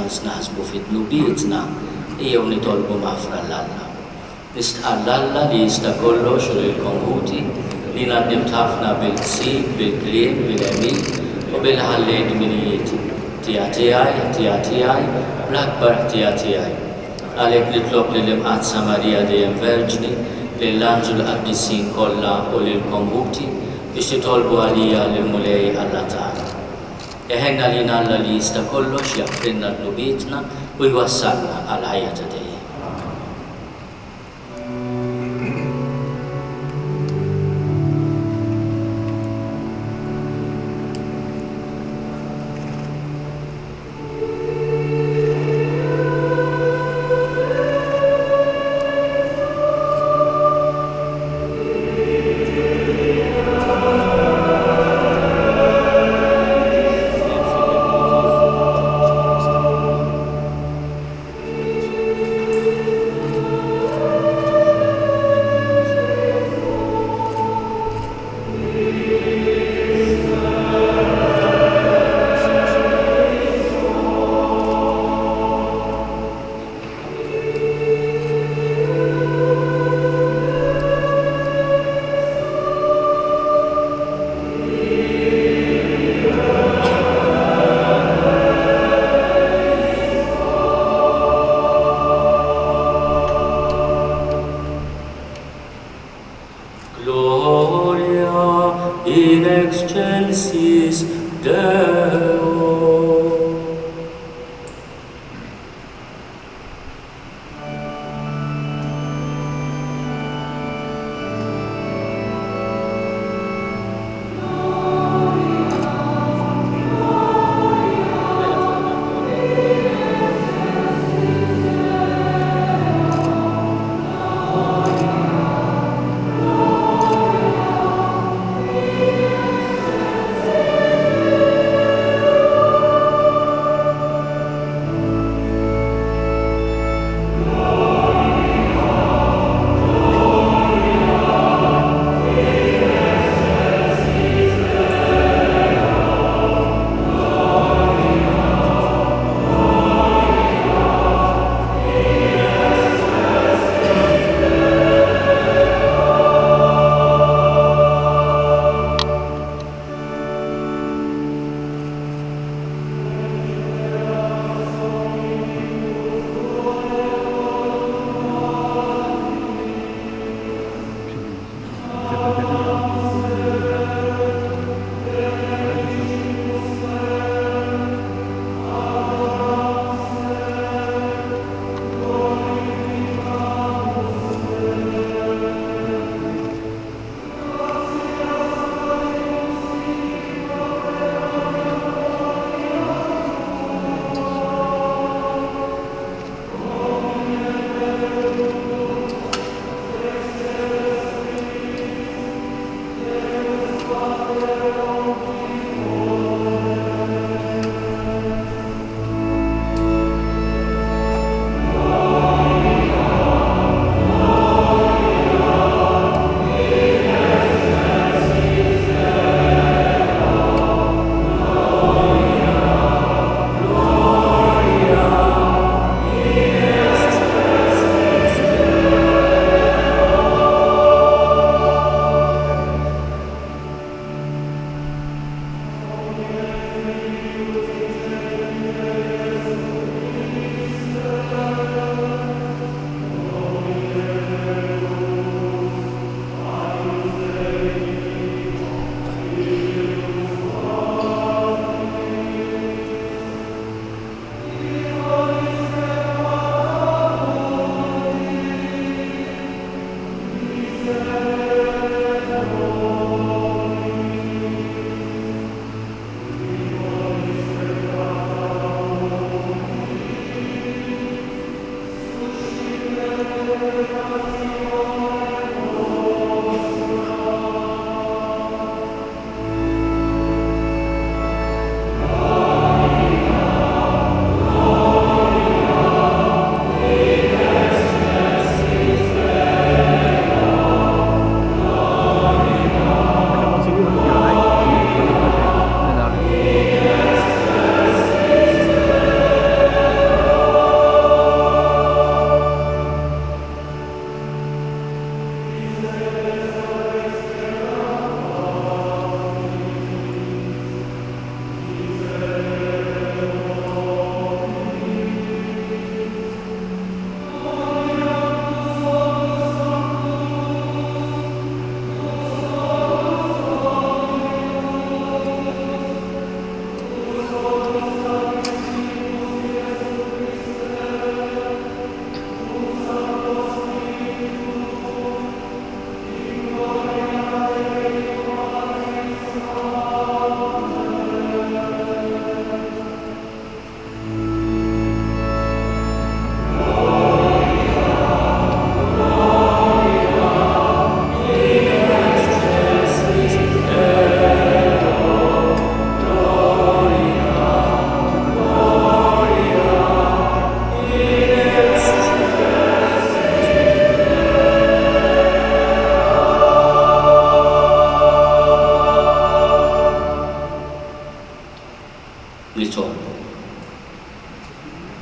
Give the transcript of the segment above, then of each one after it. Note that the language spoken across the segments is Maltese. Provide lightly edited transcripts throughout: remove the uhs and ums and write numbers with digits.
ċans naħsbu fid-dnubietna jew nitolbu mafra l-Alla. Nistħall l-Alla li jista' kollox u l-konguti li naddimt ħafna bil-ksib, bil-kliem, bil-emil u bil-ħallejt minijiet tiegħi, bl-akbar tiegħi. Għalhekk nitlob lill-Imqazza Marija dejjem Verġni, lill-Anġu l-Qaddisin kollha u lill-konguti biex titolbu għalija lill-Mulej Alla tagħna. Eħenna li Alla li jista' kollox jaffrinna dnubietna u jwassalna għal ħajja ta' dejjem.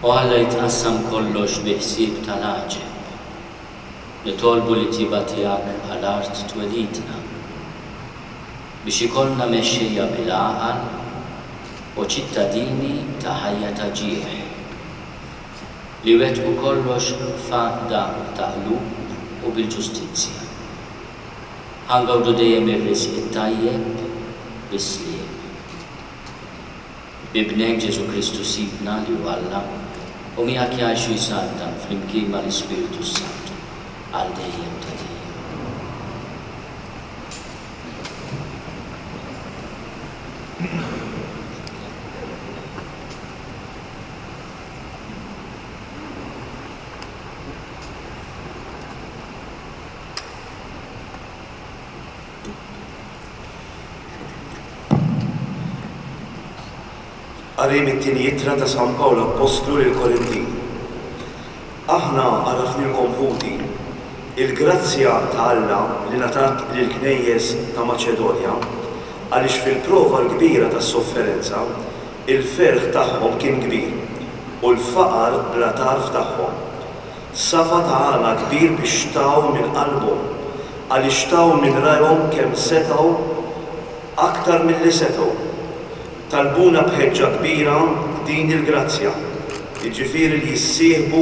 U Alla jitqassam kollox bi ħsieb tal-aġel. Nitolbu li tiba tiegħek għall-art twelidna biex ikollna mexxejja bil-għaqal u ċittadini ta' ħajja ta' ġieħ li wettqu kollox f'għaqda ta' qlub u bil-ġustizzja. Ħangawdu dejjem ir-risq it-tajjeb bis-sliem. Bibnek Ġesu Kristu sidna li hu Alla u miegħek jgħixu jsaltan flimkien mal-Ispiritu Santu għal dejjem ta' dejjem. Qarim it-tieni ittra ta' San Pawlu Apostlu lil Korintin. Aħna għarafnilkom ħudi il-grazzja ta' Alla li ngħatat lill-Knejjes ta' Maċedonja għaliex fil-prova l-kbira tas-sofferenza il-ferħ tagħhom kien kbir u l-faqar bla tarf tagħhom. Safa tagħna kbir biex taw minn qalbhom għaliex taw minn rajhom kemm setgħu aktar milli setgħu. Talbuna bħeġġa kbira din il-grazzja, jiġifieri li jissieħbu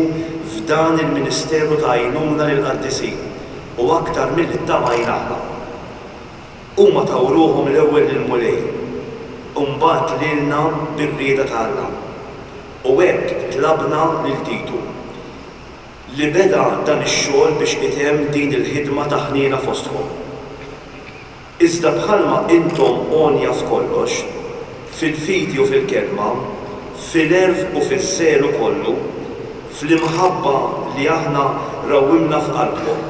f'dan il-Ministeru ta' għajnuna lill-qaddisin u aktar milli ttamajna aħna. Huma taw ruhom l-ewwel lill-mulej u mbagħad lilna bir-rieda ta' Alla. U hekk tlabna lil Titu li beda dan ix-xogħol biex itemm din il-ħidma ta' ħniena fosthom. Iżda bħalma intom onja f'kollox, fil-fidi u fil-kelma, fil-erf u fil-selu kollu, fl-imħabba li aħna rawimna f'qalbkom,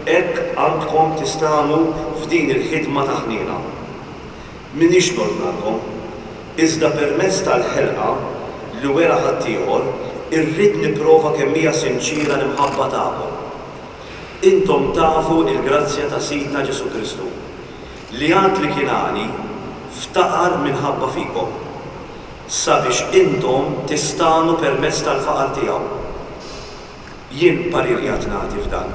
hekk għandkom tistgħu f'din il-ħidma ta' ħniena. Minix nornalkom, iżda permezz tal-ħelqa li wera ħaddieħor irrid nipprova kemm hija sinċira l-imħabba tagħkom. Intom tafu il-grazzja ta' Sidna Ġesu Kristu li għad li kienani ftaqar minħabba fikom, sabiex intom tistgħu permezz tal-faqar tiegħu. Jien parirjat nagħti f'dan,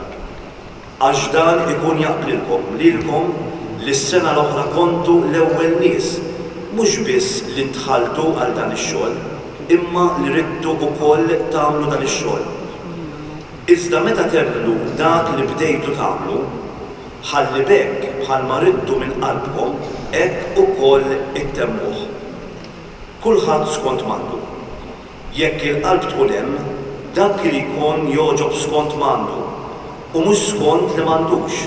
għax dan ikun jaqblilkom lilkom li s-sena l-oħra kontu l-ewwel nies, mhux biss li ntħalltu għal dan ix-xogħol, imma li ridtu wkoll tagħmlu dan ix-xogħol. Iżda meta temmlu dak li bdejtu tagħmlu, ħalli bekk bħalma ridtu minn qalbkom hekk ukoll ittemmuh. Kulħadd skont mandu. Jekk il-qalb tkun hemm, dak li jkun joġob skont mandu u mhux skont li m'għandux.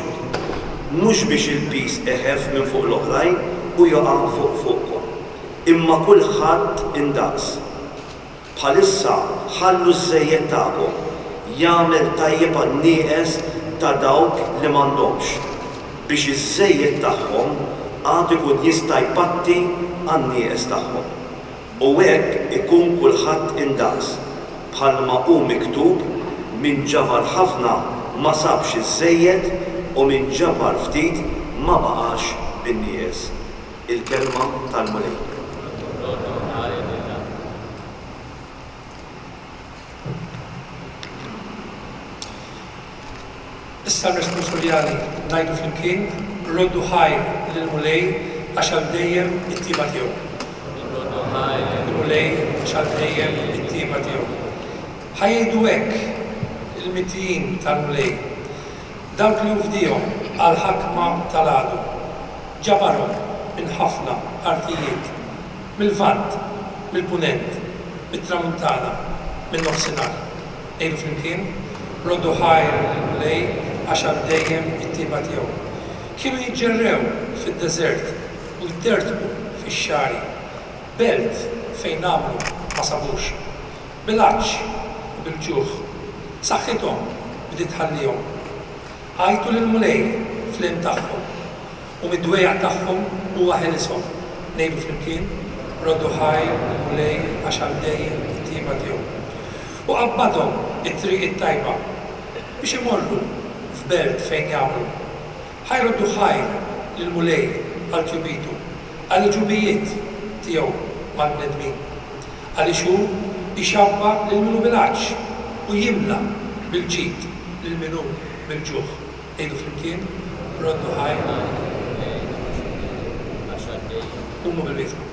Mhux biex il-pis eħef minn fuq l-oħrajn u joqa' fuqkom. Imma kulħadd indaqs. Bħalissa ħallu ż-żejjed tagħkom jagħmel tajjeb għan-nieqes ta' dawk li m'għandhomx biex iż-żejjed tagħhom għad ikun jista' jpatti għan-nieqes tagħhom. U hekk ikun kulħadd indaqs bħalma hu miktub min ġabar ħafna ma sabx iż-żejjed u min ġabar ftit ma baqax bin-nies. Il-kelma tal-Mulej. Issa responsabbjali ngħidu flimkien roddu ħajr lill-Mulej għax għal dejjem it-tieba tiegħu. Il-Mulej għax għal dejjem it-tieba tiegħu. Ħajjgħidu hekk il-mitjin tal-Mulej dawk li jufdihom għal ħakma tal-għadu ġabarhom minn ħafna artijiet mill-Vant, mill-Punent, mit-Tramuntana, min-nofsinhar. Ngħidu flimkien roddu ħajr lill-Mulej għax għal dejjem it-tieba tiegħu. Kienu jiġġerrew fid-deżert u jdertbu fix-xari, belt fejn għamlu ma sabux, bil-għaġġ u bil-ġuħ, saħħithom bdiet tħallihom. Għajtu lill-Mulej fl-im tagħhom u mid-dwejja tagħhom huwa ħelishom. Ngħidu flimkien roddu ħajr lill-Mulej għax għal dejjem it-tieba tiegħu. U qabbadhom it-triq it-tajba biex imorru f'belt fejn jagħmlu. Ħajroddu ħajr lill-Mulej għall-ġubitu, għall-ġubijiet tiegħu mal-bnedmin. Għaliex hu ixabba lil minu bilaċ u jimla bil-ġid lil minu bil-ġuħ. Ejdu flimkien, roddu ħaj, ummu bil-bizma.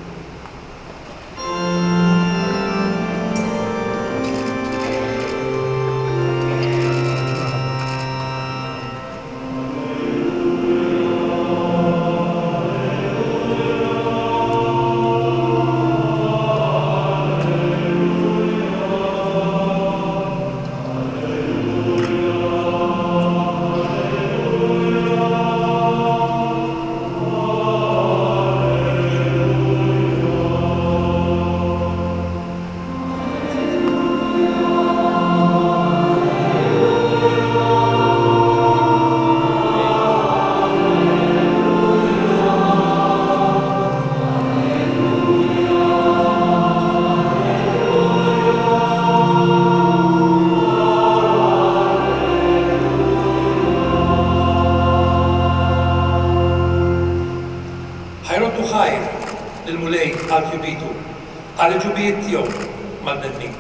ħajroddu ħajr lil-mulej għal-ġubitu, għal-ġubijiet tiegħu mal-bnedmin.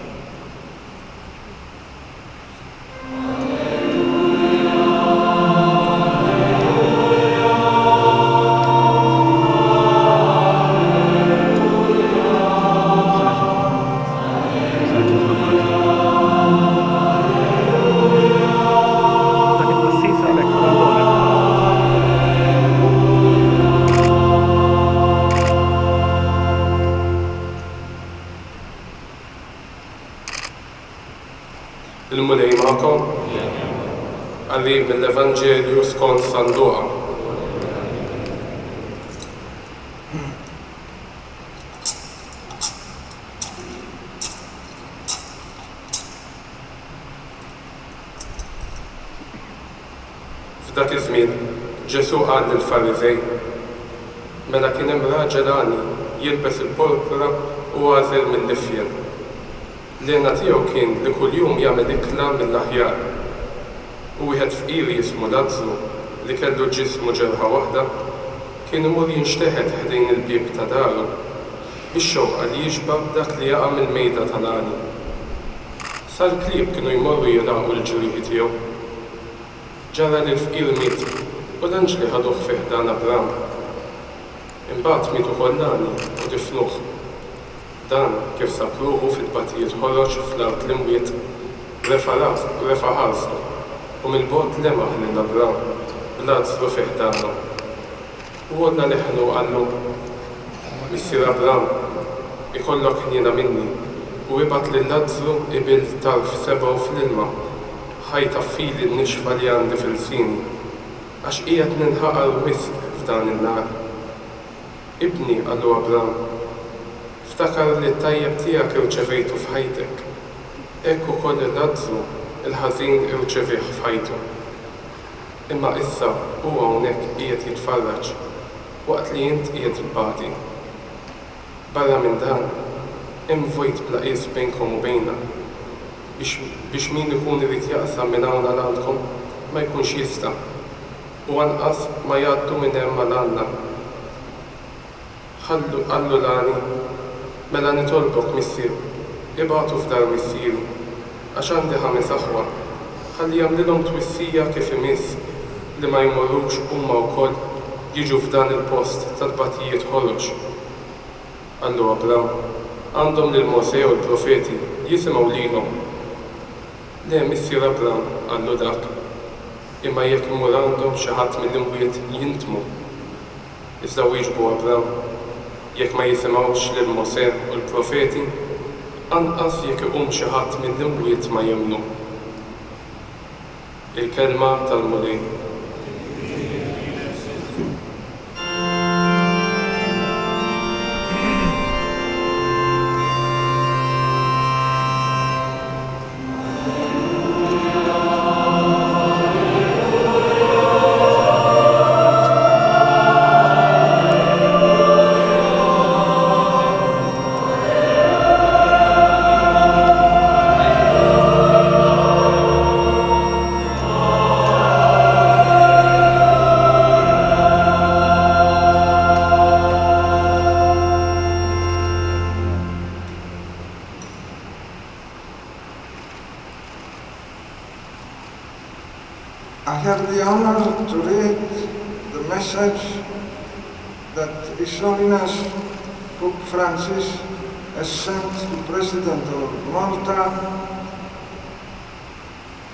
Il-mulej ma'kom għalli mill-Evanġelju skont San Luqa. F'dak iż-żmien Ġesu qal lill-Farizej, mela kien hemm raġel għani jilbes il-porpra u għażel mill-lifjen. L-għena tiegħu kien li kuljum jagħmel ikla mill-aħjar. U wieħed fqir jismu Lazzru li kellu ġismu ġerħa waħda kien imur jinxteħed ħdejn il-bieb ta' daru bix-xewqa li jiġbab dak li jaqa' mill-mejda tal-għani. Sal-klieb kienu jmorru jiraqgħu l-ġrieħi tiegħu. Ġara li l-fqir miet u l-anġli ħaduh fih dan Abram. Imbagħad miet ukoll l-għani u difnuh. Dan kif sapruħu fil-batijiet ħoroġ fl-art l-imwiet refa ħarsu u mill-bord lemaħ lil Abram b'Lazzru fih danu. U għodna leħnu għallu, Missier Abram, ikollok ħniena minni u ibat lil Lazzru ibil tarf sebgħu fl-ilma ħajta fili n-nixfa li għandi fil-sini għax qiegħed ninħaqar wisq f'dan in-nar. Ibni għallu Abram, ftakar li t-tajjeb tiegħek irċevejtu f'ħajtek. Hekk ukoll il-Lazzru il-ħażin irċevih f'ħajtu. Imma issa huwa hawnhekk qiegħed jitfarraġ waqt li int qiegħed tbagħti. Barra minn dan, hemm vojt bla qies bejnkom u bejna biex min ikun irid jaqsam minn hawn għal għandkom ma jkunx jista' u anqas ma jgħaddu minn hemm għal għandna. Ħallu l-għani mela nitolbok Missier, ibagħtu f'dar missieru, għax għandi 5 aħwa, ħalli jagħmlilhom twissija kif imiss li ma jmorrux huma wkoll jiġu f'dan il-post tal-batijiet ħoroġ. Għallu Abram, għandhom lil Mosè u l-profeti jisimgħu lilhom. Le Missier Abram, għallu dak, imma jekk imur għandhom xi ħadd mill-imwiet jintmu. Iżda wieġbu Abram, jekk ma jisimgħux lil Mosè u l-profeti, anqas jekk iqum xi ħadd mill-imwiet ma jemmnu. Il-kelma tal-mulej. I have the honor to read the message that His Holiness Pope Francis has sent to President of Malta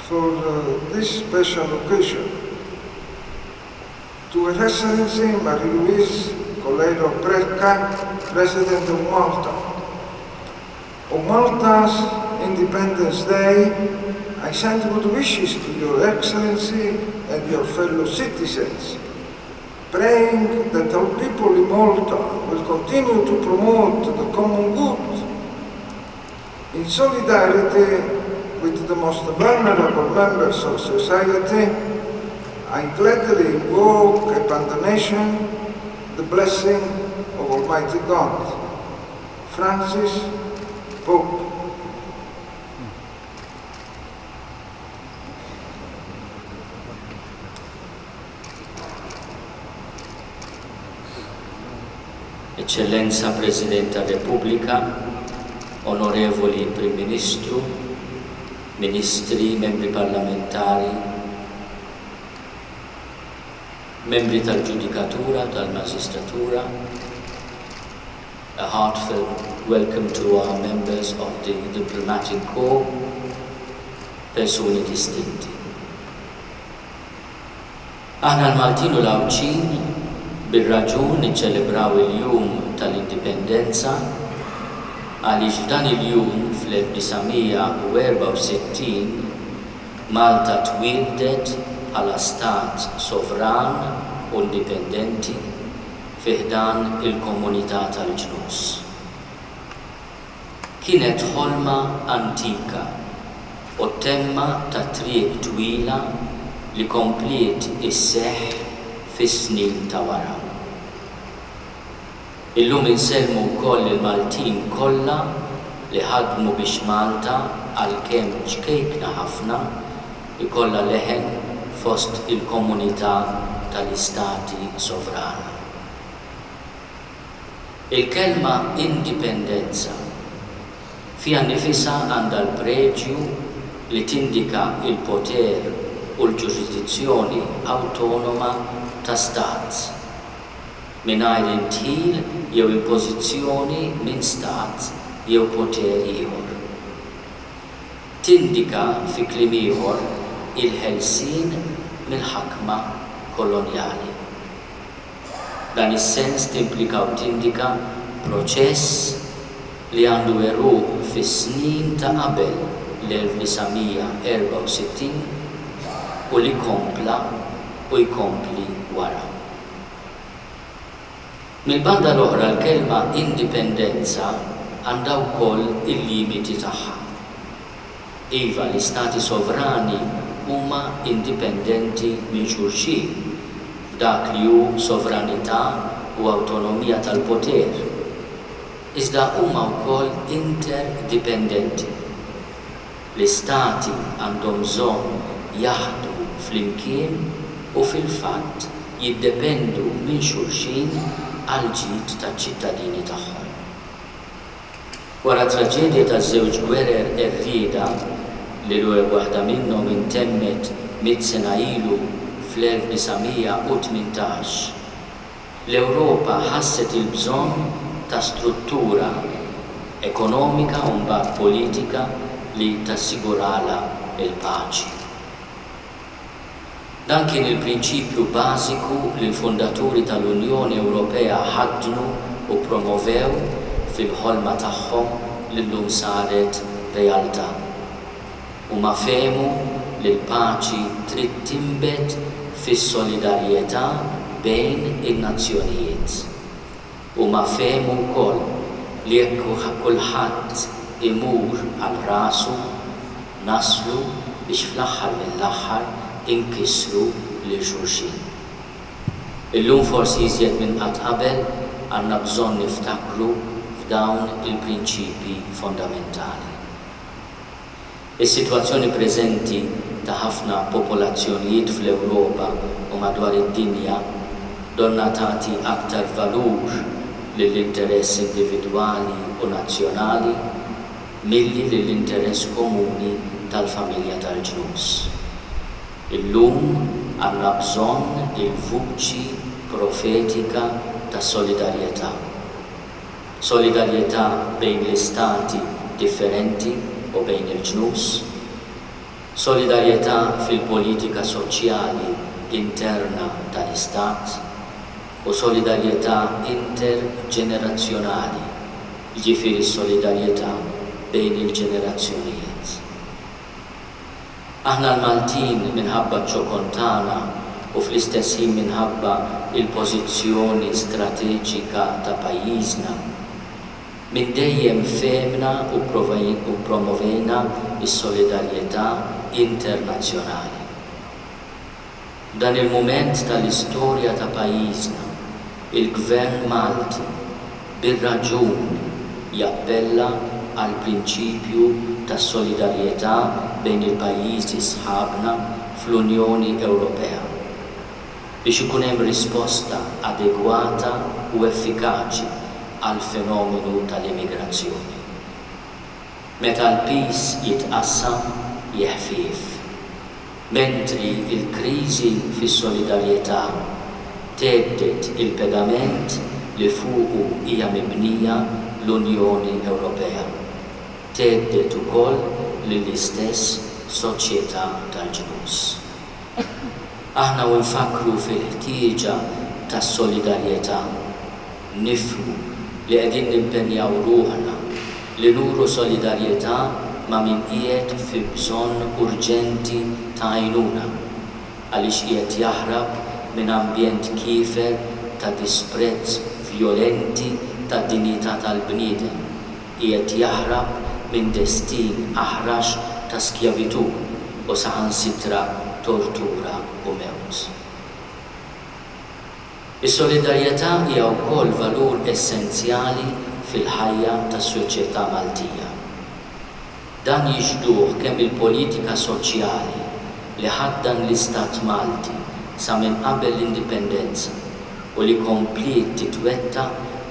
for this special occasion. To Her Excellency Marie-Louise Colero-Preca, President of Malta. On Malta's Independence Day, I send good wishes to Your Excellency and your fellow citizens, praying that our people in Malta will continue to promote the common good in solidarity with the most vulnerable members of society. I gladly invoke upon the nation the blessing of Almighty God. Francis, Pope. Eccellenza Presidente della Repubblica, onorevoli Prim Ministru, Ministri, membri parlamentari, membri tal-Ġudikatura, tal-Magistratura, a heartfelt welcome to our members of the Diplomatic Corps, persuni distinti. Aħna l-Maltin u l-Awċin bil-raġun niċċelebraw il-jum tal-Indipendenza għaliex f'dan il-jum fl-1964 Malta twieldet bħala stat sovran u indipendenti fiħdan il-komunità tal-ġnus. Kienet ħolma antika u temma ta' triq twila li kompliet isseħħ fis-snin ta' wara. Illum insellmu wkoll il-Maltin kollha li ħadmu biex Malta għalkemm ġkejkna ħafna ikollha leħen fost il-komunità tal-istati sovrani. Il-kelma indipendenza fiha nnifisha għandha l-preġju li tindika il-poter u l-ġurisdizzjoni awtonoma ta' stat mingħajr intħil jew impożizzjoni minn stat jew poter ieħor. Tindika fi kliem ieħor il-ħelsien mill-ħakma kolonjali. Dan is-sens timplika u tindika proċess li għandu eruq fis-snin ta' qabel l-1964 u li kompla u jkompli wara. Mill-banda l-oħra l-kelma indipendenza għandha wkoll il-limiti tagħha. Iva l-istati sovrani huma indipendenti minn xulxin f'dak li hu sovranità u awtonomija tal-poter. Iżda huma wkoll interdipendenti. L-istati għandhom bżonn jaħdmu flimkien u fil-fatt jiddependu minn xulxin għal ġid taċ-ċittadini tagħhom. Wara traġedja taż-żewġ gwerer irrieda li l-ewwel waħda minnhom intemmet 100 sena ilu fl-1918, l-Ewropa ħasset il-bżonn ta' struttura ekonomika u mbagħad politika li tassigurala il-paċi. Dan kien il-prinċipju bażiku li l-fundaturi tal-Unjoni Ewropea ħadnu u promovew fil-ħolma tagħhom li llum saret realtà. Huma fehmu li l-paċi trid tinbet fis-solidarjetà bejn in-nazzjonijiet. Huma fehmu wkoll li jekk kulħadd imur għal rasu naslu biex fl-aħħar mill-aħħar inkissru lil xulxin. Illum forsi iżjed minn qatt qabel għandna bżonn niftakru f'dawn il-prinċipji fondamentali. Is-sitwazzjoni preżenti ta' ħafna popolazzjonijiet fl-Ewropa u madwar id-dinja donna tagħti aktar valur lill-interess individwali u nazzjonali milli lill-interess komuni tal-familja tal-ġnus. Illum għandna bżonn il-vuċi profetika ta' solidarjetà. Solidarjetà bejn l-istati differenti u bejn il-ġnus, solidarjetà fil-politika soċjali interna tal-istat u solidarjetà interġenerazzjonali, ġifieri solidarjetà bejn il-ġenerazzjonijiet. Aħna l-Maltin minħabba ċokontana u fl-istess ħin minħabba il-pożizzjoni strateġika ta' pajjiżna min dejjem femna u promovejna is-solidarjetà internazzjonali. Dan il-mument tal-istorja ta' pajjiżna, il-Gvern Malti bir-raġun jappella għal prinċipju ta' solidarjetà bejn il-pajjiżi sħabna fl-Unjoni Ewropea biex ikun hemm risposta adegwata u effikaċi għal fenomenu tal-immigrazzjoni. Meta l-peace jitqassam jeħfief, mentri il-kriżi fis-solidarjetà tgħeddet il-pedament li fuqu hija mibnija l-Unjoni Ewropea. Tgħeddet ukoll lill-istess soċjetà tal-ġnus. Aħna u nfakru fil-ħtieġa tas-solidarjetà nifhmu li qegħdin nimpenjaw ruħna li nuru solidarjetà ma' min qiegħed fi bżonn urġenti ta' għajnuna għaliex qiegħed jaħrab minn ambjent kiefer ta' disprezz vjolenti tad-dinjità tal-bniedem, qiegħed jaħrab minn destin aħrax ta' skjavitu u saħansitra tortura u mewt. Is-solidarjetà hija wkoll valur essenzjali fil-ħajja tas-soċjetà Maltija. Dan jixduh kemm il-politika soċjali li ħaddan l-Istat Malti sa minn qabel l-indipendenza u li kompliet titwetta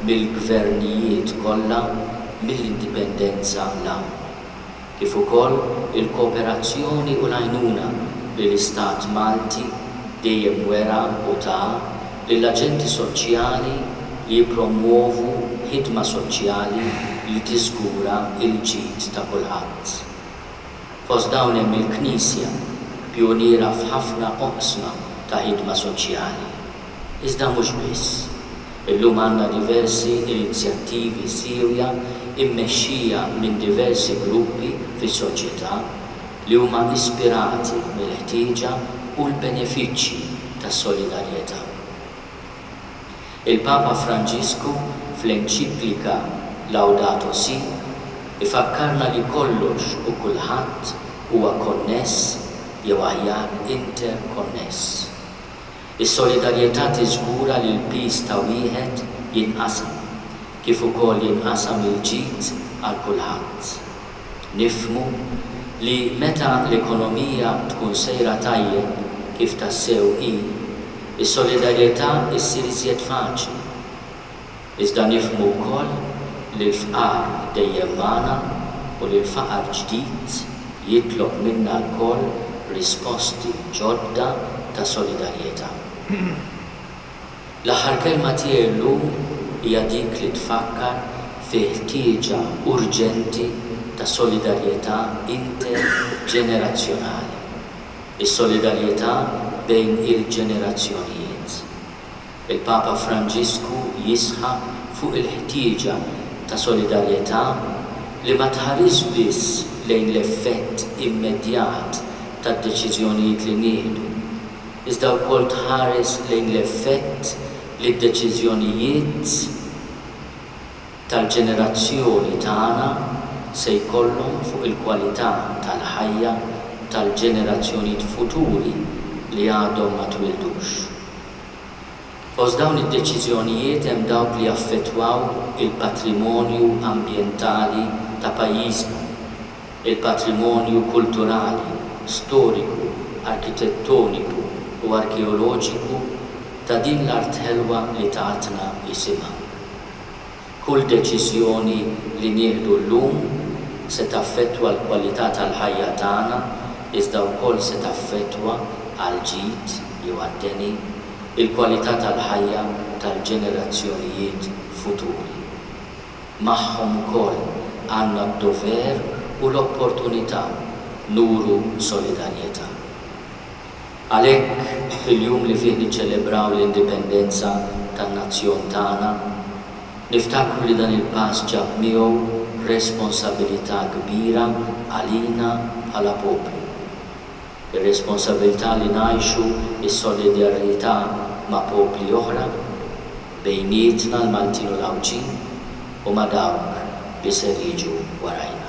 mill-gvernijiet kollha mill-indipendenza l-hawn. Kif ukoll il-kooperazzjoni u l-għajnuna li l-Istat Malti dejjem wera u ta' lill-aġenti soċjali li jippromuovu ħidma soċjali li tiżgura il-ġid ta' kulħadd. Fost dawn hemm il-Knisja pjoniera f'ħafna oqsma ta' ħidma soċjali. Iżda mhux biss. Illum għandna diversi inizjattivi sirja immexxija minn diversi gruppi fis-soċjetà li huma ispirati mill-ħtieġa u l-benefiċċji tas-solidarjetà. Il-Papa Franġisku fl-enċiklika Laudato Si ifakkarna li kollox u kulħadd huwa konness jew aħjar interkonness. Is-solidarjetà tiżgura li l-peace ta' wieħed jinqasam, kif ukoll jinqasam il-ġid għal kulħadd. Nifhmu li meta l-ekonomija tkun sejra tajjeb kif tassew hi, is-solidarjetà issir iżjed faċli. Iżda nifhmu wkoll li l-fqar dejjem magħna u li l-faqar ġdid jitlob minna wkoll risposti ġodda ta' solidarjetà. L-aħħar kelma tiegħi llum hija dik li tfakkar fi ħtieġa urġenti ta' solidarjetà interġenerazzjonali. Is-solidarjetà bejn il-ġenerazzjonijiet. Il-Papa Franġisku jisħaq fuq il-ħtieġa ta' solidarjetà li ma tħares biss lejn l-effett immedjat tad-deċiżjonijiet li nieħdu, iżda wkoll tħares lejn l-effett li d-deċiżjonijiet tal-ġenerazzjoni tagħna se jkollhom fuq il-kwalità tal-ħajja tal-ġenerazzjonijiet futuri li għadhom ma twildux. Fost dawn id-deċiżjonijiet hemm dawk li affettwaw il-patrimonju ambjentali ta' pajjiżna, il-patrimonju kulturali, storiku, arkitettoniku u arkeoloġiku ta' din l-art ħelwa li tatna isimha. Kull deċiżjoni li nieħdu llum se taffettwa l-kwalità tal-ħajja tagħna iżda wkoll se taffettwa għal-ġid jew għad-deni il-kwalità tal-ħajja tal-ġenerazzjonijiet futuri. Magħhom ukoll għandna d-dover u l-opportunità nuru solidarjetà. Għalhekk fil-jum li fih niċċelebraw l-indipendenza tan-nazzjon tagħna, niftakru li dan il-pass ġab miegħu responsabilità kbira għalina bħala poplu. Ir-responsabilità li ngħixu is-solidarjetà ma' popli oħra bejnietna l-Maltin u l-Awġin u ma' dawk li ser jiġu warajna.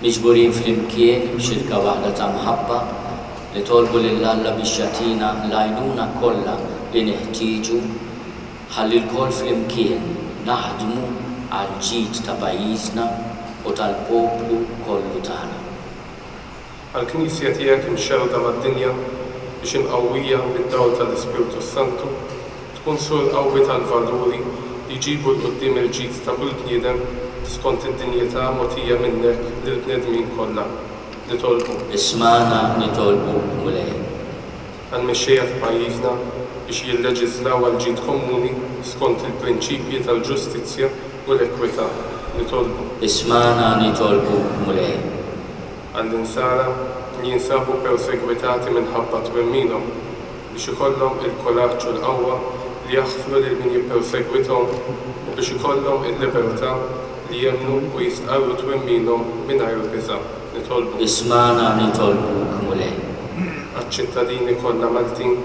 Miġburin flimkien b'xirka waħda ta' mħabba li tolbu lill-Alla biex jagħtina l-għajnuna kollha li neħtieġu ħalli l-koll flimkien naħdmu għal-ġid ta' pajjiżna u tal-poplu kollu tagħna. Għall-Knisja tiegħek imxewda mad-dinja biex imqawwija bid-dawl tal-Ispiritu Santu tkun sur qawwi tal-valuri li jġibu l-qudiem il-ġid ta' kull bniedem skont id-dinjità mogħtija minnek lill-bnedmin kollha li tolbu. Ismana nitolbu mulej. Għall-mexxejja f'pajjiżna biex jilleġislaw għal-ġid komuni skont il-prinċipji tal-ġustizzja u l-ekwità li tolbu. Ismana nitolbu mulej. Għall-insara li jinsabu persegwitati minħabba twemminhom biex ikollhom il-kuraġġ u l-qawwa li jaħfru lil min jippersegwithom u biex ikollhom il-libertà li jemmnu u jistqarru twemminhom mingħajr biża' nitolbu. Ismana nitolbu mulej. Għaċ-ċittadini kollha Maltin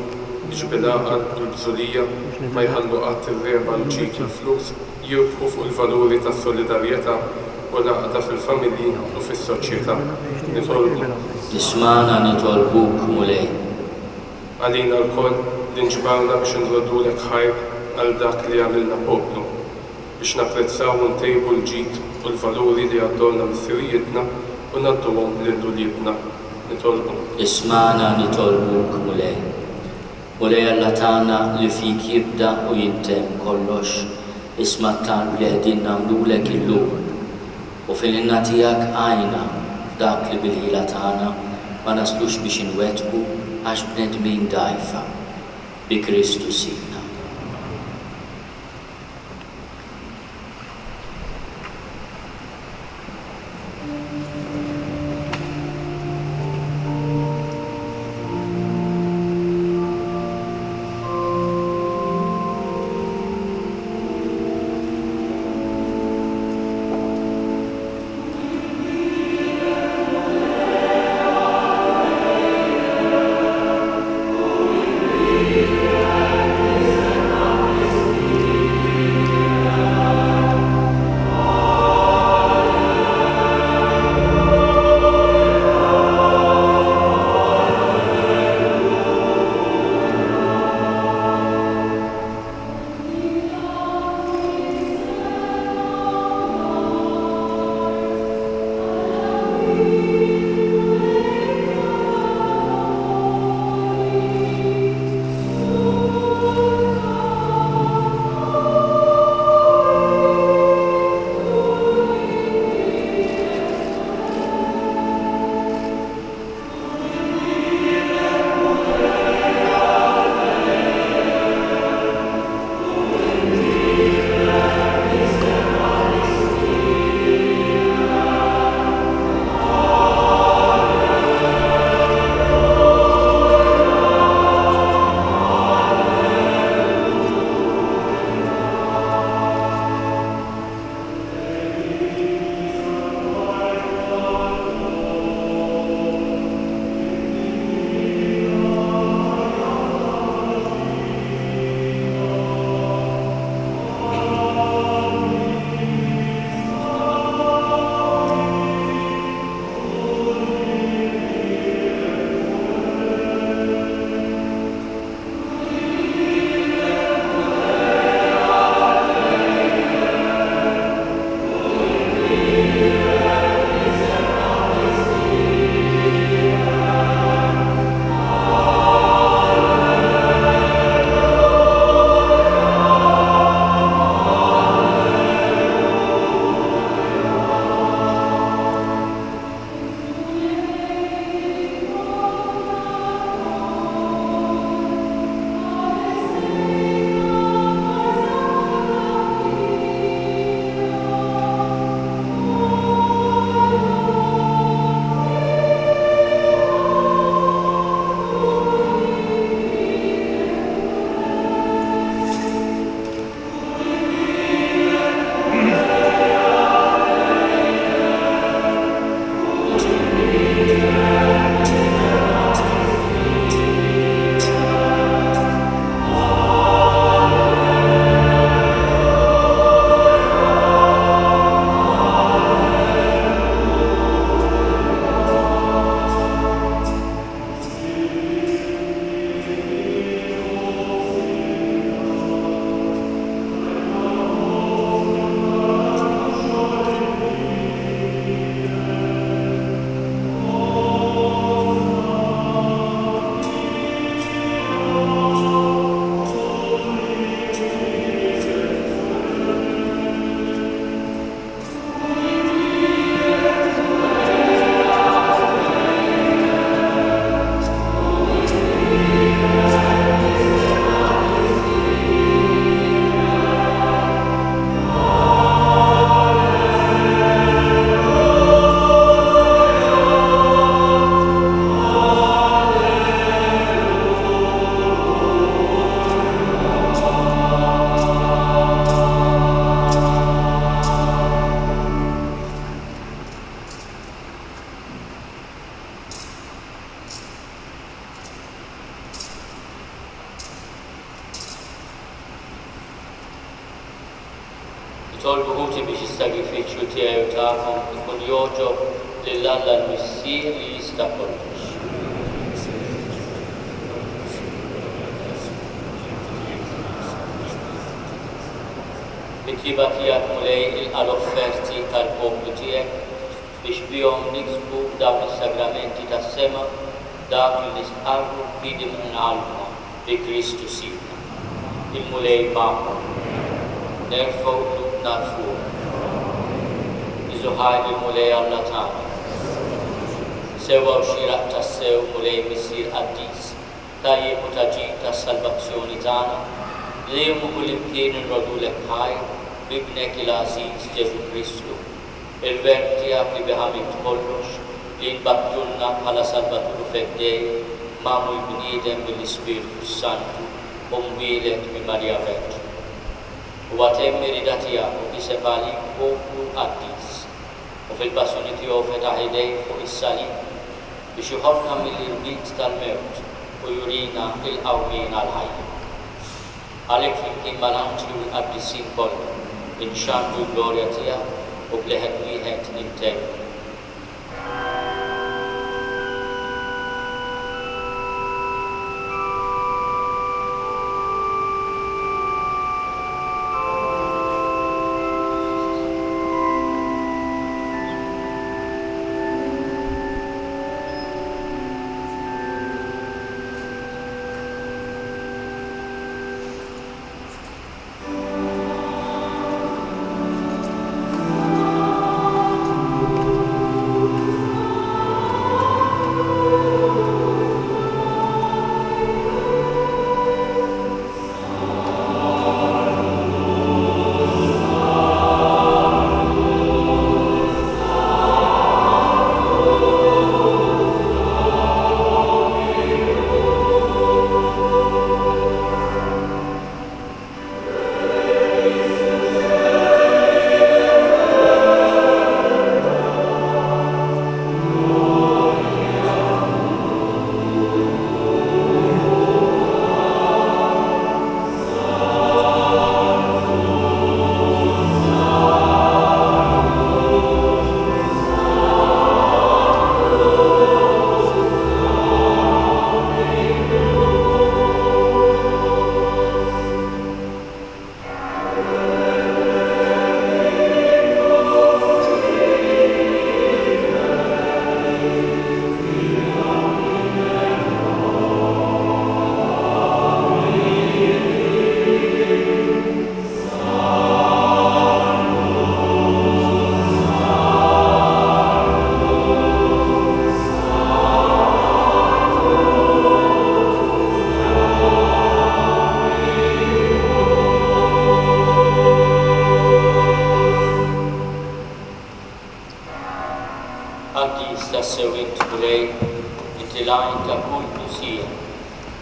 biex bil-għaqal u l-bżulija ma jħallu qatt ir-reba l-ġid u l-flus jirbħu fuq il-valuri tas-solidarjetà u l-għaqda fil-familji u fis-soċjetà nitolbu. Ismana nitolbu mulej. Għalina l-koll li nġbarna biex nroddulek ħajr għal dak li għamilna poplu biex napprezzaw u ntejbu l-ġid u l-valuri li għaddolna mis-sirijietna u nadduhom lil-duljietna nitolbu. Ismana nitolbu mulej. Mulej Alla tagħna li fik jibda u jintemm kollox, isma' t-talb li qegħdin nagħmlulek illum u fil-inna tiegħek għajna f'dak li bil-ħila tagħna ma naslux biex inwettqu għax bnedmin dgħajfa bi Kristu Sidna. Tolbuħuti biex is-sagrifiċċju tiegħi u tagħkom ikun joġob lill-Alla l-Missier li jista' kollox. Mit-tliba tiegħek mulej ilqa' l-offerti tal-poplu tiegħek biex bihom niksbu dawn is-sagramenti tas-sema dak li nistqarru fidi minn qalbna bi Kristu Sidna. Il-mulej magħkom. Nerfgħu qlubna l fuq. Iżuħaj il-mulej Alla tagħna. Sewwa u xieraq tas-sew mulej missier qaddis tajjeb u taġid tas-salvazzjoni tagħna li jum kull imkien inrodulek ħajr bibnek il-Aziz Ġesu Kristu, il-verb tiegħek li biħamit kollox li nbattulna bħala Salvatur fid-dej magħmul bniedem bil-Ispiritu Santu u mwieled minn Marja Verġ. U għatemm irida tiegħek u kiseb għalik poplu qaddis u fil-passuni tiegħu fetaħ idej fuq is-salib biex iħobbna mill-irbit tal-mewt u jurina il-qawmien għal-ħajja. Għalhekk flimkien mal-anġli u l-qaddisin kollha inxandu l-glorja tiegħek u bleħed wieħed nintennu.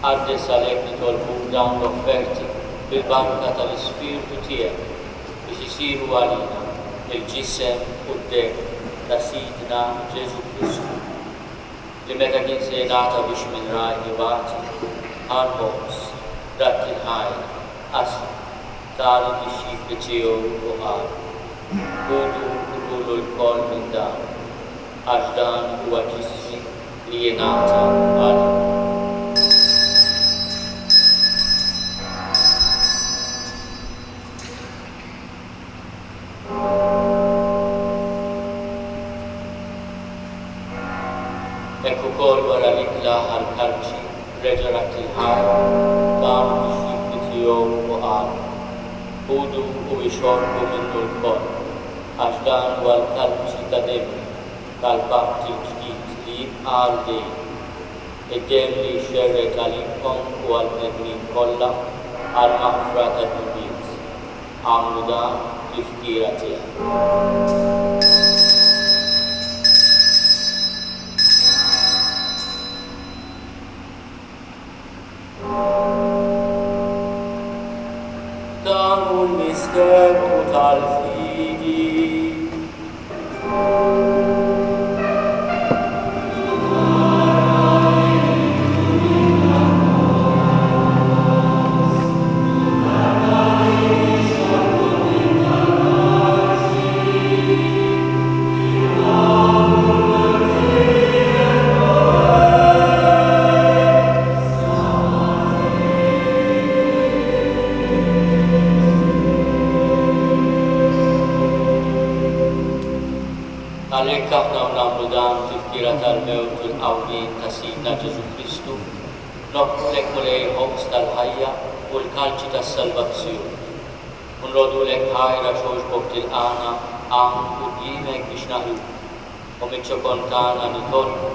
Għaddes għalhekk nitolbu dawn l-offerti bil-barka tal-Ispiritu tiegħek biex isiru għalina il-ġisem u d-dem ta' Sidna Ġesu Kristu li meta kien se jingħata biex minn raj jibgħati għal-mowt rat il-ħajja qasam tal-dixxikli tiegħu u qal Kudu ikunu l-koll minn dan għax dan huwa ġismi li jingħata għal Ekku kol wara li tlaħa l-kalċi reġarat il-ħajja tal-dixxikli tiegħu u qal Kudu u jxorbu minnu l-koll għax dan huwa l-kalċi ta' dem tal-patt il-ġdid li jibqa' għal dejjem id-dem li jxerret għalikom u għall-bnedmin kollha għall-maghfra tad-dubiet. Għamlu dan l-iftiera tiegħek. Dan hu l-misteru tal-fidi. Kristu, nofru lek mulej ħobs tal-ħajja u l-kalċi tas-salvazzjoni. Unrodu lek ħajra xoġbok tilqana għam u bjimek biex naħlu, u miċċokontana nitolbu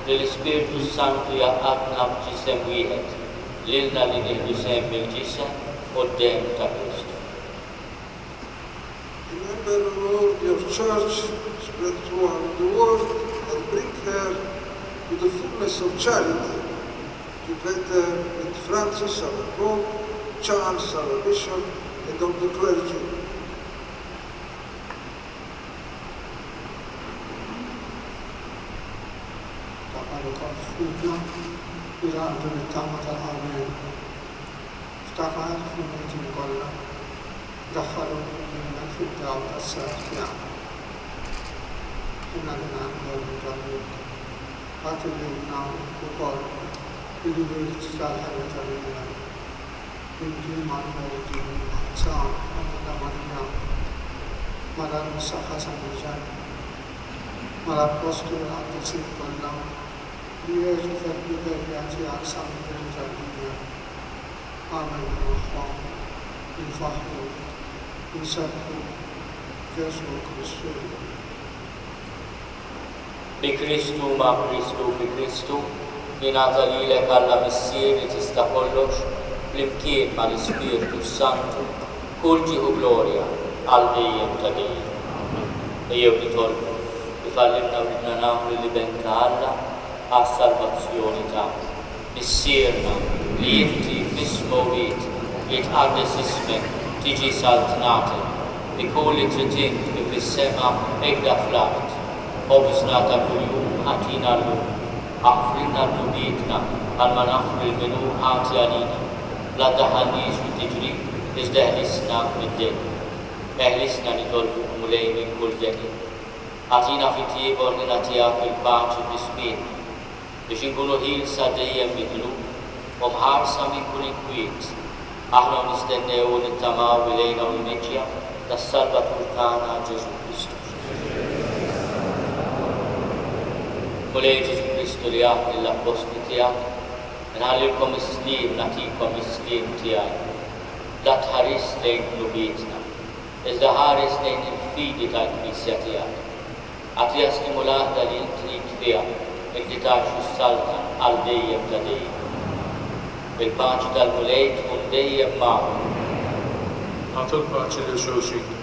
li l-Ispirtu Santu jaqqadna b'ġisem wieħed, lilna li nieħdu sehem mill-ġisem u d-dem ta' Kristu. Remember, Lord, your church spread throughout the world and bring her to the fullness of charity, together with Francis, our Pope, Charles, our Bishop, and all the clergy. Taqalu konfutna, il-għandu l-tama tal-ħawin. Ftakar fil-metin kolla, daħħalu minna fil-daw tas-sat fjam. Inna l-għandu l-għandu għatu l-għandu u-koll, il-għandu tal-ħajja tal-għandu. Il-għandu mal-mawdi, il-għandu mal-għandu, mal-għandu San-Ġan, mal-apostoli għandu kolla, li jieġu fil-għandu għal San-Ġan tal-għandu. Amen. Il-faħru, il-sabħu, Ġesu Kristu. Bi Kristu ma' Kristu fi Kristu, jingħata lilek Alla missier li tista' kollox, flimkien ma' l-Ispirtu Santu, kull ġieħu glorja għal dejjem ta' dejjem. Ejjew nitolbu li fallimna u ridna nagħmlu li benka Alla għas-salvazzjoni tagħna. Missierna li inti fis-mowit li tqaddes ismek tiġi saltnatek, li kull li tritint kif is-sema ekda fl-art. Obisna ta' kuljum ħatina l-lum, aqfrinna l-nubietna għal-ma nafri l-menu ħati għalina, la daħalniġ u tiġri iżda eħlisna mid-den. Eħlisna nitolbu mulej minn kull deni. Għatina fit-tieb ordina tiegħek il-paċi bl-ismien, biex inkunu ħilsa dejjem bidlu u mħarsa minn kull inkwiet. Aħna nistennew u nittamaw bilejna u l-meċja tas-Salvatur tagħna Ġesu Kristu. Mulej Ġesu Kristu li għatni l-apostli tiegħek, nħallilkom is-slim nagħtikom is-slim tiegħi. La tħares lejn nubietna, iżda ħares lejn il-fidi tal-Knisja tiegħek. Għatija stimulata li intrid fiha illi taxxu s-saltan għal dejjem ta' dejjem. Bil-paċi tal-mulej tkun dejjem magħhom. Għatu l-paċi lil xulxin.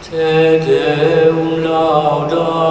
Te Deum laudamus.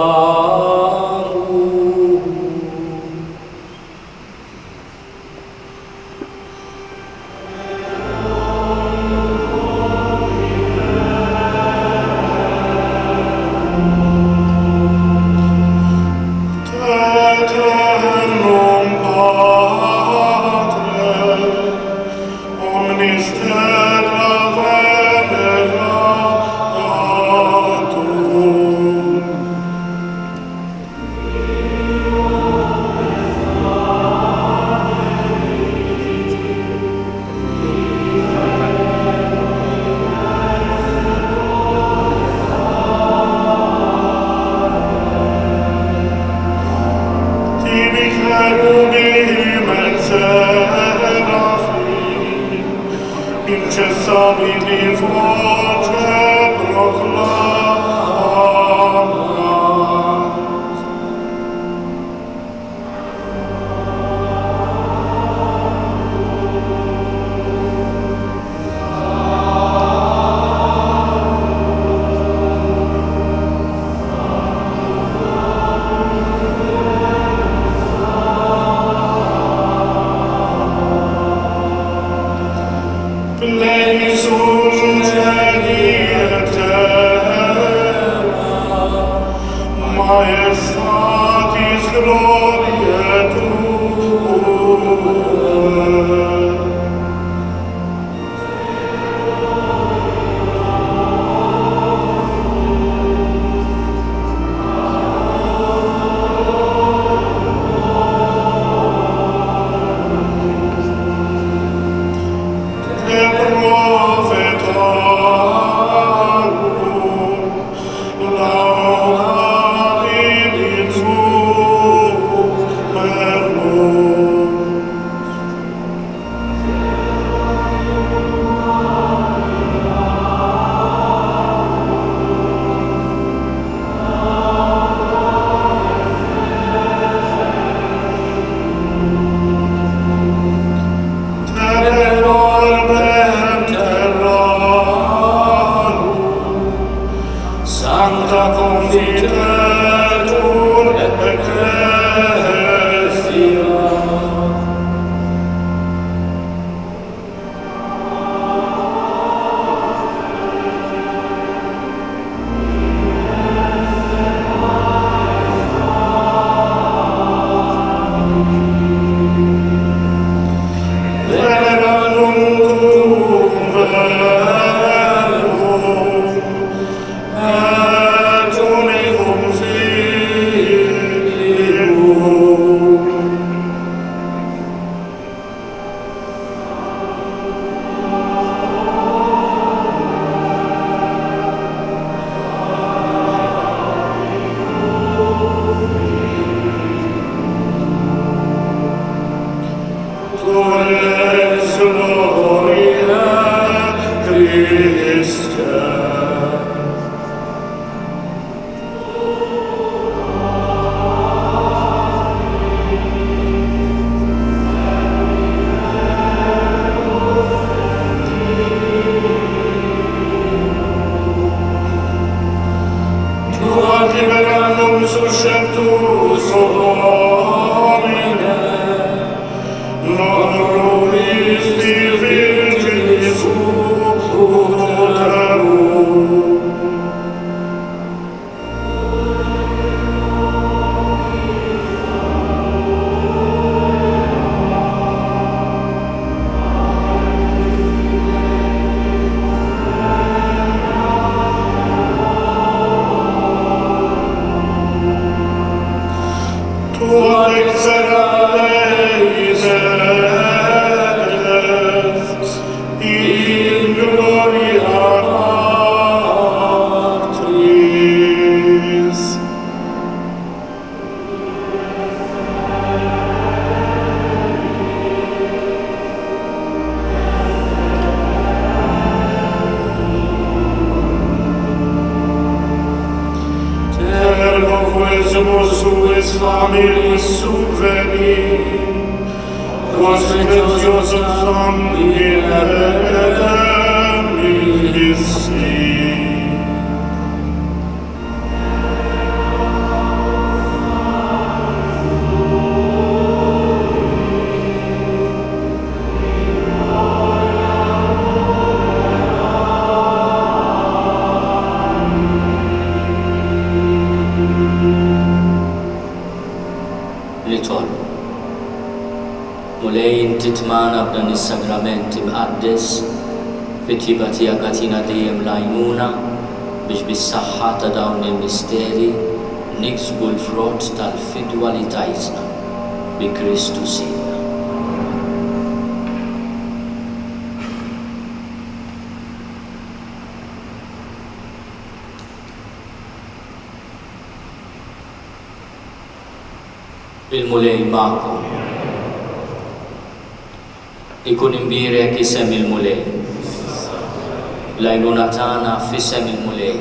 nitolbu. Mulej inti tmana b'dan is-sagrament imqaddes fit-tjiba tiegħek għatina dejjem l-għajnuna biex bis-saħħa ta' dawn il-misteri niksbu l-frott tal-fidwa li tajtna bi Kristu Sidna. Il-mulej ma'kom. Ikun imbirek isem il-mulej. L-għajnuna tagħna f'isem il-mulej.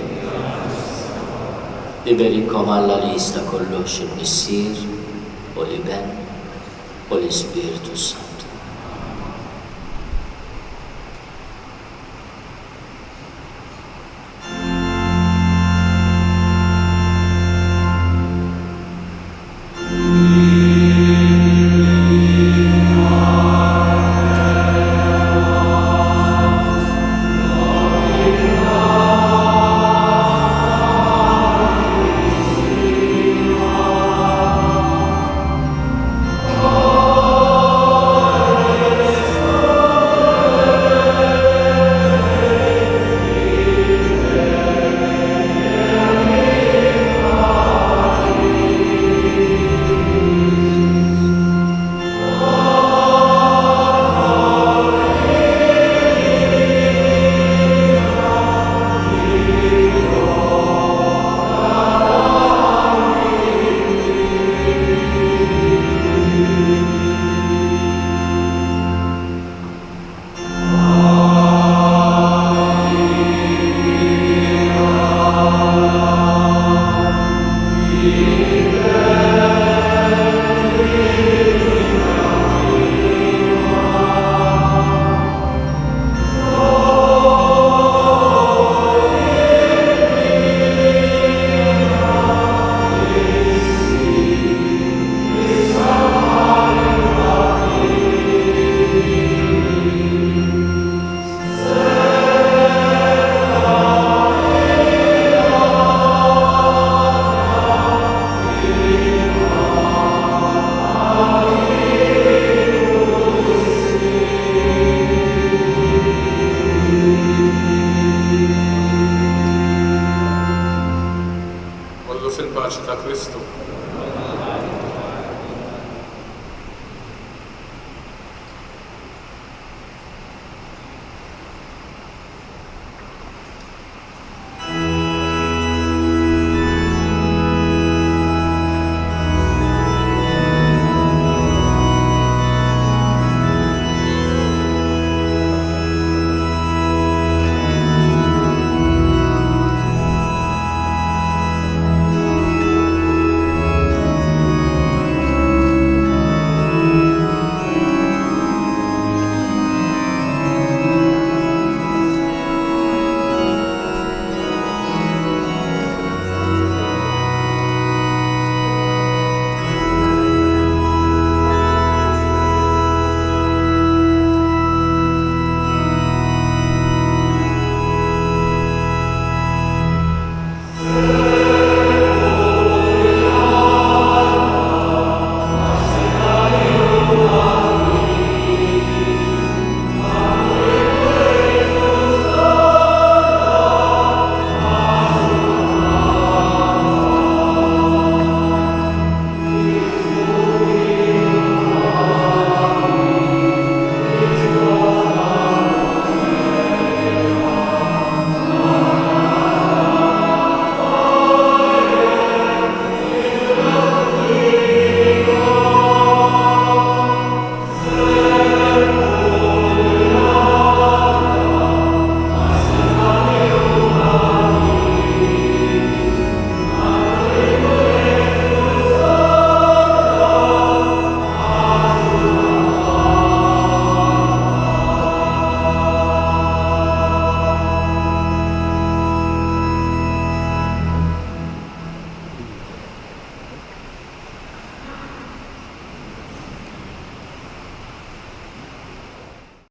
Liberikom Alla li jista' kollox il-Missier u l-Iben u l-Ispiritu Santu. Wallu fil-paċi ta' Kristu.